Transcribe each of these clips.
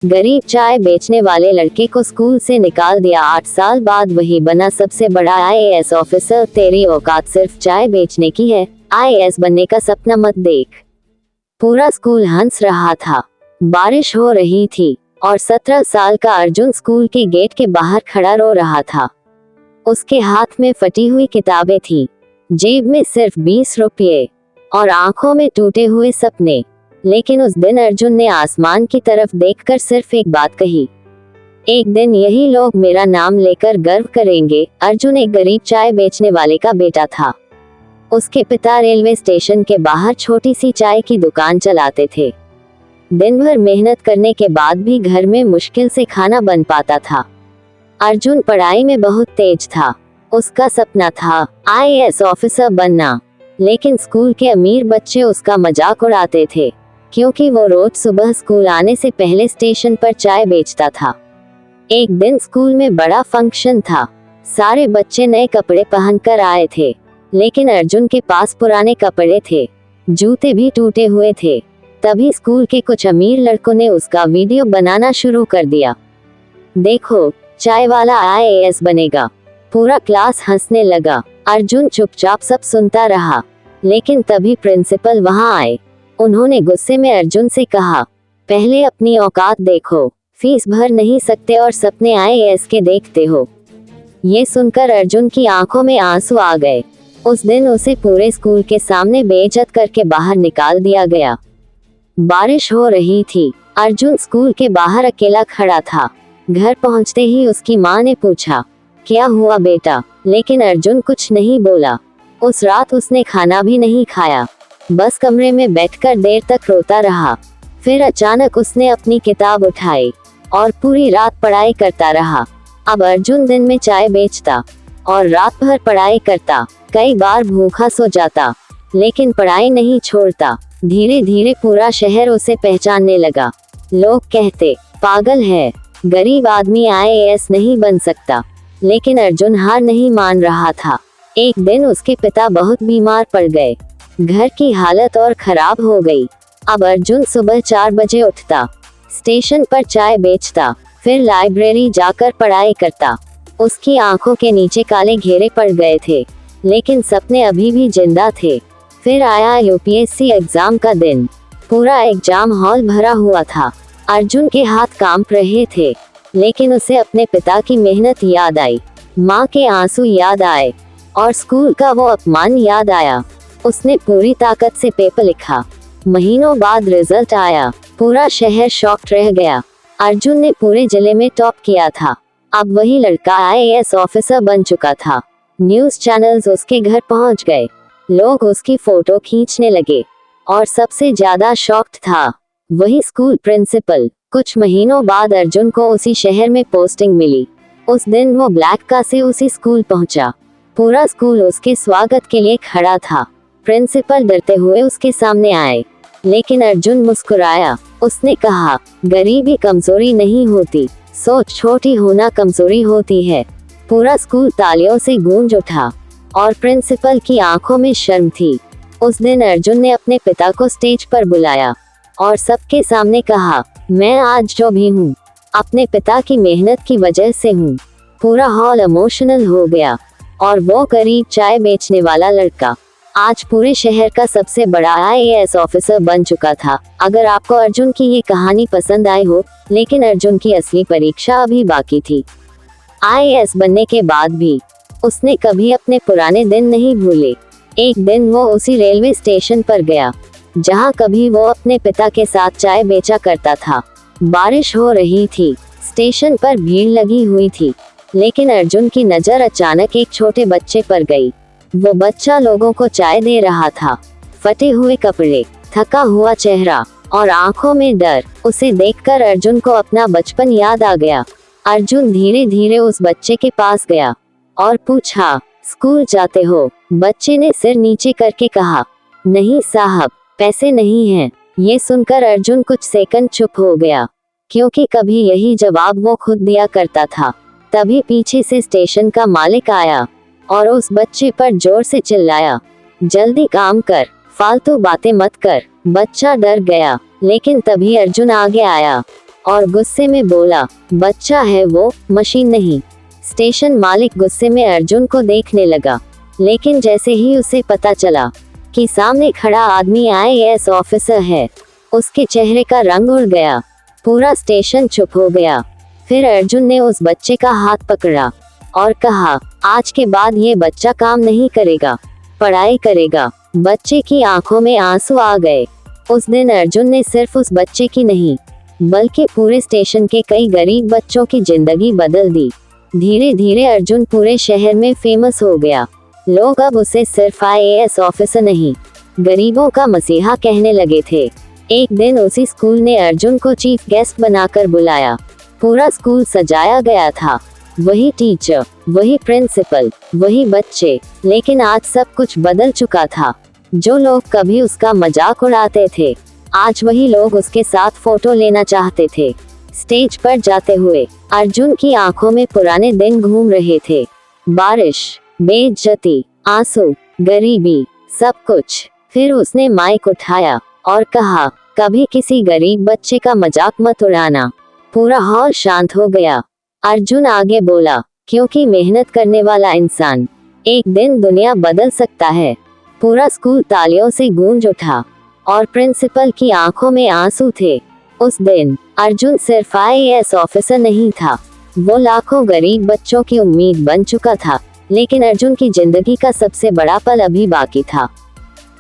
गरीब चाय बेचने वाले लड़के को स्कूल से निकाल दिया। 8 साल बाद वही बना सबसे बड़ा आईएएस ऑफिसर। तेरी औकात सिर्फ चाय बेचने की है, आईएएस बनने का सपना मत देख। पूरा स्कूल हंस रहा था। बारिश हो रही थी और 17 साल का अर्जुन स्कूल के गेट के बाहर खड़ा रो रहा था। उसके हाथ में फटी हुई किताबें थी, जेब में सिर्फ 20 रुपये और आंखों में टूटे हुए सपने। लेकिन उस दिन अर्जुन ने आसमान की तरफ देखकर सिर्फ एक बात कही, एक दिन यही लोग मेरा नाम लेकर गर्व करेंगे। अर्जुन एक गरीब चाय बेचने वाले का बेटा था। उसके पिता रेलवे स्टेशन के बाहर छोटी सी चाय की दुकान चलाते थे। दिन भर मेहनत करने के बाद भी घर में मुश्किल से खाना बन पाता था। अर्जुन पढ़ाई में बहुत तेज था। उसका सपना था आईएएस ऑफिसर बनना। लेकिन स्कूल के अमीर बच्चे उसका मजाक उड़ाते थे, क्योंकि वो रोज सुबह स्कूल आने से पहले स्टेशन पर चाय बेचता था। एक दिन स्कूल में बड़ा फंक्शन था। सारे बच्चे नए कपड़े पहनकर आए थे, लेकिन अर्जुन के पास पुराने कपड़े थे, जूते भी टूटे हुए थे। तभी स्कूल के कुछ अमीर लड़कों ने उसका वीडियो बनाना शुरू कर दिया। देखो, चाय वाला आईएएस बनेगा। पूरा क्लास हंसने लगा। अर्जुन चुपचाप सब सुनता रहा। लेकिन तभी प्रिंसिपल वहां आए। उन्होंने गुस्से में अर्जुन से कहा, पहले अपनी औकात देखो, फीस भर नहीं सकते और सपने आईएएस के देखते हो। ये सुनकर अर्जुन की आंखों में आंसू आ गए। उस दिन उसे पूरे स्कूल के सामने बेइज्जत करके बाहर निकाल दिया गया। बारिश हो रही थी। अर्जुन स्कूल के बाहर अकेला खड़ा था। घर पहुंचते ही उसकी माँ ने पूछा, क्या हुआ बेटा? लेकिन अर्जुन कुछ नहीं बोला। उस रात उसने खाना भी नहीं खाया, बस कमरे में बैठकर देर तक रोता रहा। फिर अचानक उसने अपनी किताब उठाई और पूरी रात पढ़ाई करता रहा। अब अर्जुन दिन में चाय बेचता और रात भर पढ़ाई करता। कई बार भूखा सो जाता, लेकिन पढ़ाई नहीं छोड़ता। धीरे धीरे पूरा शहर उसे पहचानने लगा। लोग कहते, पागल है, गरीब आदमी आईएएस नहीं बन सकता। लेकिन अर्जुन हार नहीं मान रहा था। एक दिन उसके पिता बहुत बीमार पड़ गए। घर की हालत और खराब हो गई। अब अर्जुन सुबह 4 बजे उठता, स्टेशन पर चाय बेचता, फिर लाइब्रेरी जाकर पढ़ाई करता। उसकी आंखों के नीचे काले घेरे पड़ गए थे, लेकिन सपने अभी भी जिंदा थे। फिर आया यूपीएससी एग्जाम का दिन। पूरा एग्जाम हॉल भरा हुआ था। अर्जुन के हाथ कांप रहे थे, लेकिन उसे अपने पिता की मेहनत याद आई, माँ के आंसू याद आए और स्कूल का वो अपमान याद आया। उसने पूरी ताकत से पेपर लिखा। महीनों बाद रिजल्ट आया। पूरा शहर शॉक्ड रह गया। अर्जुन ने पूरे जिले में टॉप किया था। अब वही लड़का आईएएस ऑफिसर बन चुका था। न्यूज़ चैनल्स उसके घर पहुंच गए। लोग उसकी फोटो खींचने लगे और सबसे ज्यादा शॉक्ड था वही स्कूल प्रिंसिपल। कुछ महीनों बाद अर्जुन को उसी शहर में पोस्टिंग मिली। उस दिन वो ब्लैक कार से उसी स्कूल पहुंचा। पूरा स्कूल उसके स्वागत के लिए खड़ा था। प्रिंसिपल डरते हुए उसके सामने आए, लेकिन अर्जुन मुस्कुराया। उसने कहा, गरीबी कमजोरी नहीं होती, सोच छोटी होना कमजोरी होती है। पूरा स्कूल तालियों से गूंज उठा और प्रिंसिपल की आंखों में शर्म थी। उस दिन अर्जुन ने अपने पिता को स्टेज पर बुलाया और सबके सामने कहा, मैं आज जो भी हूँ, अपने पिता की मेहनत की वजह से हूँ। पूरा हॉल इमोशनल हो गया और वो गरीब चाय बेचने वाला लड़का आज पूरे शहर का सबसे बड़ा आईएएस ऑफिसर बन चुका था। अगर आपको अर्जुन की ये कहानी पसंद आई हो, लेकिन अर्जुन की असली परीक्षा अभी बाकी थी। आईएएस बनने के बाद भी उसने कभी अपने पुराने दिन नहीं भूले। एक दिन वो उसी रेलवे स्टेशन पर गया जहां कभी वो अपने पिता के साथ चाय बेचा करता था। बारिश हो रही थी, स्टेशन पर भीड़ लगी हुई थी, लेकिन अर्जुन की नज़र अचानक एक छोटे बच्चे पर गई। वो बच्चा लोगों को चाय दे रहा था। फटे हुए कपड़े, थका हुआ चेहरा और आंखों में डर। उसे देखकर अर्जुन को अपना बचपन याद आ गया। अर्जुन धीरे धीरे उस बच्चे के पास गया और पूछा, स्कूल जाते हो? बच्चे ने सिर नीचे करके कहा, नहीं साहब, पैसे नहीं हैं। ये सुनकर अर्जुन कुछ सेकंड चुप हो गया, क्योंकि कभी यही जवाब वो खुद दिया करता था। तभी पीछे से स्टेशन का मालिक आया और उस बच्चे पर जोर से चिल्लाया, जल्दी काम कर, फालतू बातें मत कर। बच्चा डर गया, लेकिन तभी अर्जुन आगे आया और गुस्से में बोला, बच्चा है वो, मशीन नहीं। स्टेशन मालिक गुस्से में अर्जुन को देखने लगा, लेकिन जैसे ही उसे पता चला कि सामने खड़ा आदमी IAS ऑफिसर है, उसके चेहरे का रंग उड़ गया। पूरा स्टेशन चुप हो गया। फिर अर्जुन ने उस बच्चे का हाथ पकड़ा और कहा, आज के बाद ये बच्चा काम नहीं करेगा, पढ़ाई करेगा। बच्चे की आंखों में आंसू आ गए। उस दिन अर्जुन ने सिर्फ उस बच्चे की नहीं, बल्कि पूरे स्टेशन के कई गरीब बच्चों की जिंदगी बदल दी। धीरे धीरे अर्जुन पूरे शहर में फेमस हो गया। लोग अब उसे सिर्फ IAS ऑफिसर नहीं, गरीबों का मसीहा कहने लगे थे। एक दिन उसी स्कूल ने अर्जुन को चीफ गेस्ट बनाकर बुलाया। पूरा स्कूल सजाया गया था। वही टीचर, वही प्रिंसिपल, वही बच्चे, लेकिन आज सब कुछ बदल चुका था। जो लोग कभी उसका मजाक उड़ाते थे, आज वही लोग उसके साथ फोटो लेना चाहते थे। स्टेज पर जाते हुए अर्जुन की आंखों में पुराने दिन घूम रहे थे। बारिश, बेइज्जती, आंसू, गरीबी, सब कुछ। फिर उसने माइक उठाया और कहा, कभी किसी गरीब बच्चे का मजाक मत उड़ाना। पूरा हॉल शांत हो गया। अर्जुन आगे बोला, क्योंकि मेहनत करने वाला इंसान एक दिन दुनिया बदल सकता है। पूरा स्कूल तालियों से गूंज उठा और प्रिंसिपल की आंखों में आंसू थे। उस दिन अर्जुन सिर्फ IAS ऑफिसर नहीं था, वो लाखों गरीब बच्चों की उम्मीद बन चुका था। लेकिन अर्जुन की जिंदगी का सबसे बड़ा पल अभी बाकी था।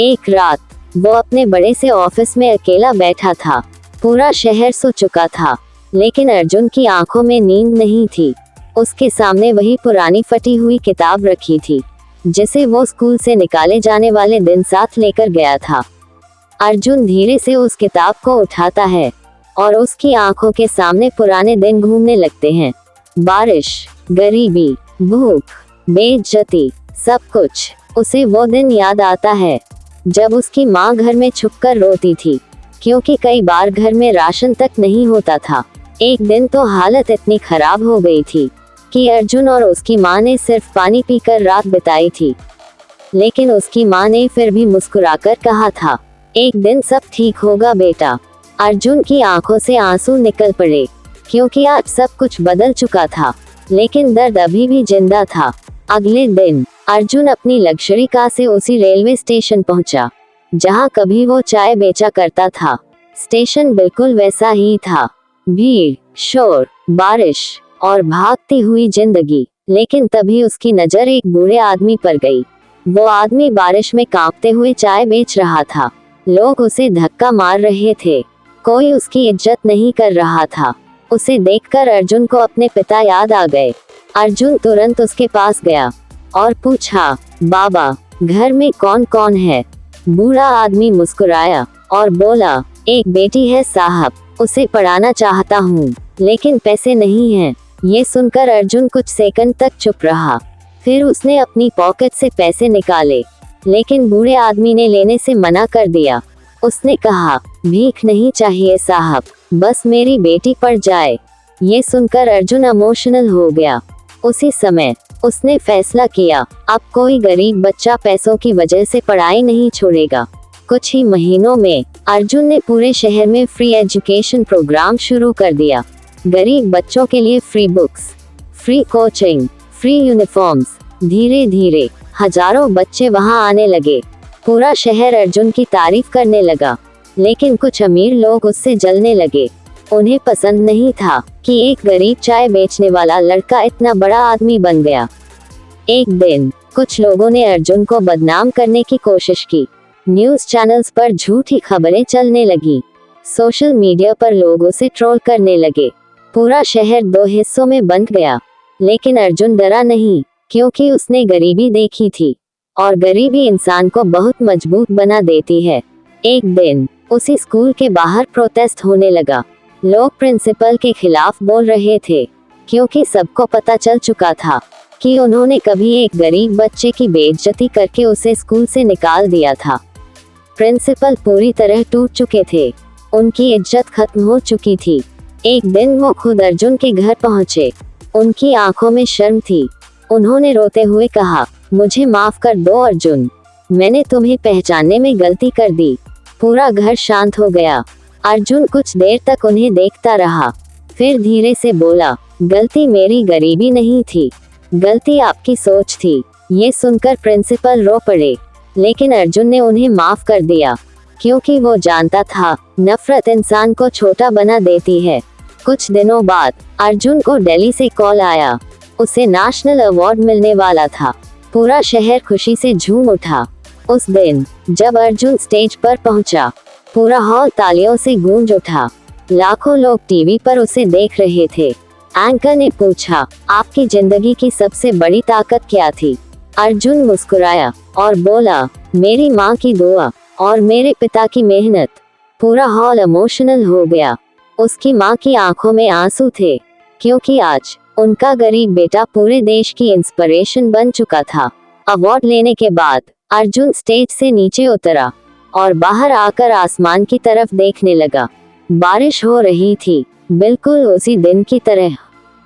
एक रात वो अपने बड़े से ऑफिस में अकेला बैठा था। पूरा शहर सो चुका था, लेकिन अर्जुन की आंखों में नींद नहीं थी। उसके सामने वही पुरानी फटी हुई किताब रखी थी, जिसे वो स्कूल से निकाले जाने वाले दिन साथ लेकर गया था। अर्जुन धीरे से उस किताब को उठाता है और उसकी आंखों के सामने पुराने दिन घूमने लगते हैं। बारिश, गरीबी, भूख, बेइज्जती, सब कुछ। उसे वो दिन याद आता है जब उसकी माँ घर में छुपकर रोती थी, क्योंकि कई बार घर में राशन तक नहीं होता था। एक दिन तो हालत इतनी खराब हो गई थी कि अर्जुन और उसकी माँ ने सिर्फ पानी पीकर रात बिताई थी। लेकिन उसकी माँ ने फिर भी मुस्कुराकर कहा था, एक दिन सब ठीक होगा बेटा। अर्जुन की आंखों से आंसू निकल पड़े, क्योंकि आज सब कुछ बदल चुका था, लेकिन दर्द अभी भी जिंदा था। अगले दिन अर्जुन अपनी लग्जरी कार से उसी रेलवे स्टेशन पहुंचा जहां कभी वो चाय बेचा करता था। स्टेशन बिल्कुल वैसा ही था, भीड़, शोर, बारिश और भागती हुई जिंदगी। लेकिन तभी उसकी नजर एक बूढ़े आदमी पर गई। वो आदमी बारिश में कांपते हुए चाय बेच रहा था। लोग उसे धक्का मार रहे थे, कोई उसकी इज्जत नहीं कर रहा था। उसे देखकर अर्जुन को अपने पिता याद आ गए। अर्जुन तुरंत उसके पास गया और पूछा, बाबा, घर में कौन कौन है? बूढ़ा आदमी मुस्कुराया और बोला, एक बेटी है साहब, उसे पढ़ाना चाहता हूँ, लेकिन पैसे नहीं हैं। ये सुनकर अर्जुन कुछ सेकंड तक चुप रहा। फिर उसने अपनी पॉकेट से पैसे निकाले, लेकिन बूढ़े आदमी ने लेने से मना कर दिया। उसने कहा, भीख नहीं चाहिए साहब, बस मेरी बेटी पढ़ जाए। ये सुनकर अर्जुन इमोशनल हो गया। उसी समय उसने फैसला किया, अब कोई गरीब बच्चा पैसों की वजह से पढ़ाई नहीं छोड़ेगा। कुछ ही महीनों में अर्जुन ने पूरे शहर में फ्री एजुकेशन प्रोग्राम शुरू कर दिया। गरीब बच्चों के लिए free books, free coaching, free uniforms. धीरे धीरे हजारों बच्चे वहां आने लगे। पूरा शहर अर्जुन की तारीफ करने लगा, लेकिन कुछ अमीर लोग उससे जलने लगे। उन्हें पसंद नहीं था कि एक गरीब चाय बेचने वाला लड़का इतना बड़ा आदमी बन गया। एक दिन कुछ लोगों ने अर्जुन को बदनाम करने की कोशिश की। न्यूज़ चैनल्स पर झूठी खबरें चलने लगी। सोशल मीडिया पर लोग उसे ट्रोल करने लगे। पूरा शहर दो हिस्सों में बंट गया, लेकिन अर्जुन डरा नहीं, क्योंकि उसने गरीबी देखी थी और गरीबी इंसान को बहुत मजबूत बना देती है। एक दिन उसी स्कूल के बाहर प्रोटेस्ट होने लगा। लोग प्रिंसिपल के खिलाफ बोल रहे थे, क्योंकि सबको पता चल चुका था कि उन्होंने कभी एक गरीब बच्चे की बेइज्जती करके उसे स्कूल से निकाल दिया था। प्रिंसिपल पूरी तरह टूट चुके थे, उनकी इज्जत खत्म हो चुकी थी। एक दिन वो खुद अर्जुन के घर पहुंचे। उनकी आंखों में शर्म थी। उन्होंने रोते हुए कहा, मुझे माफ कर दो अर्जुन, मैंने तुम्हें पहचानने में गलती कर दी। पूरा घर शांत हो गया। अर्जुन कुछ देर तक उन्हें देखता रहा, फिर धीरे से बोला, गलती मेरी गरीबी नहीं थी, गलती आपकी सोच थी। ये सुनकर प्रिंसिपल रो पड़े, लेकिन अर्जुन ने उन्हें माफ कर दिया, क्योंकि वो जानता था नफरत इंसान को छोटा बना देती है। कुछ दिनों बाद अर्जुन को दिल्ली से कॉल आया। उसे नेशनल अवार्ड मिलने वाला था। पूरा शहर खुशी से झूम उठा। उस दिन जब अर्जुन स्टेज पर पहुंचा, पूरा हॉल तालियों से गूंज उठा। लाखों लोग टीवी पर उसे देख रहे थे। एंकर ने पूछा, आपकी जिंदगी की सबसे बड़ी ताकत क्या थी? अर्जुन मुस्कुराया और बोला, मेरी माँ की दुआ और मेरे पिता की मेहनत। पूरा हॉल इमोशनल हो गया। उसकी माँ की आंखों में आंसू थे, क्योंकि आज उनका गरीब बेटा पूरे देश की इंस्पिरेशन बन चुका था। अवार्ड लेने के बाद अर्जुन स्टेज से नीचे उतरा और बाहर आकर आसमान की तरफ देखने लगा। बारिश हो रही थी, बिल्कुल उसी दिन की तरह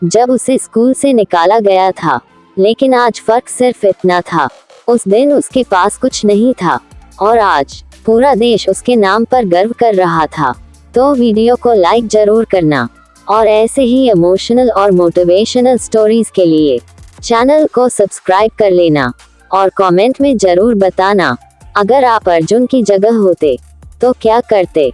जब उसे स्कूल से निकाला गया था। लेकिन आज फर्क सिर्फ इतना था, उस दिन उसके पास कुछ नहीं था और आज पूरा देश उसके नाम पर गर्व कर रहा था। तो वीडियो को लाइक जरूर करना और ऐसे ही इमोशनल और मोटिवेशनल स्टोरीज के लिए चैनल को सब्सक्राइब कर लेना और कमेंट में जरूर बताना, अगर आप अर्जुन की जगह होते तो क्या करते।